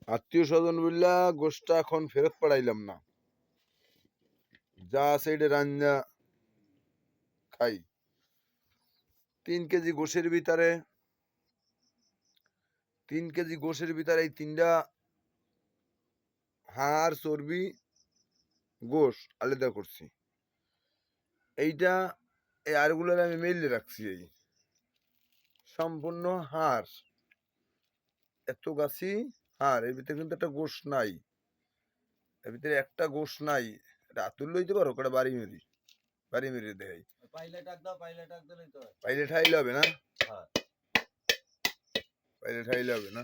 আত্মীয় স্বজন বললা গোষ্ঠটা এখন ফেরত পাঠাইলাম না, যা আছে এটা রান্না খাই। 3 কেজি গোশের ভিতরে 3 কেজি গোশের ভিতরে এই 3টা হাড় চর্বি গোশ আলাদা করছি। এইটা এই হাড়গুলোর আমি মেলে রাখছি। এই সম্পূর্ণ হাড়, এত গাছি হাড়, এর ভিতরে কিন্তু একটা গোশ নাই, এর ভিতরে একটা গোশ নাই। রাতুল লইতে পারো কটা বাড়ি মেরি দেয়। পাইলে ঠাইলে হবে না, পাইলে ঠাইলে হবে না।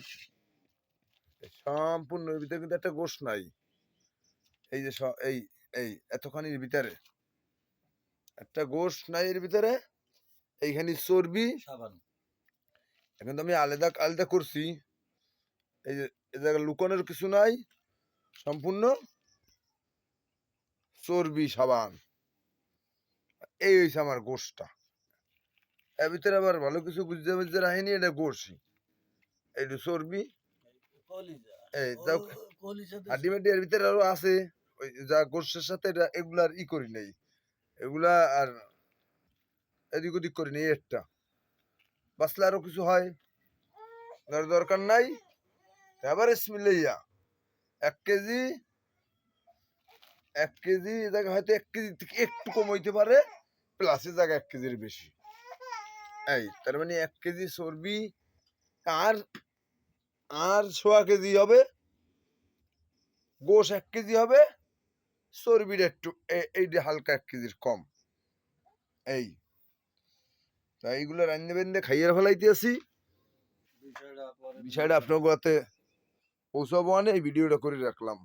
সম্পূর্ণ এর ভিতরে কিন্তু একটা গোশ নাই। এই যে এই এই এতখানির ভিতরে একটা গোশ নাই এর ভিতরে, এইখানে চর্বি। এখন তো আমি আলাদা আলাদা করছি। এই যে এ জায়গায় লুকানোর কিছু নাই, সম্পূর্ণ চর্বি সাবান। এই হয়েছে আমার গোশটা। এর ভিতরে আবার ভালো কিছু বুঝতে বুঝতে রাখিনি, এটা গোশই, এইটু চর্বি। এই হাড্ডি মাড্ডি এর ভিতরে আরো আছে, ওই যা গোশের সাথে এগুলার করি নাই, এগুলা আর এদিক ওদিক করি নাই। একটা বাঁচলে আরো কিছু হয়, দরকার নাই। আবার মিলাইয়া 1 কেজি জায়গা হয়তো 1 কেজি থেকে একটু কম হইতে পারে, প্লাসের জায়গা 1 কেজির বেশি। এই তার মানে 1 কেজি চর্বি আর আর 1.25 কেজি হবে গোশ, 1 কেজি হবে চর্বির একটু এইটা হালকা 1 কেজির কম। এই তাই এইগুলো রান্না বেন্দে খাইয়ে ফেলাইতে আসি। বিষয়টা আপনার কাছে পৌঁছাবো, এই ভিডিওটা করে রাখলাম।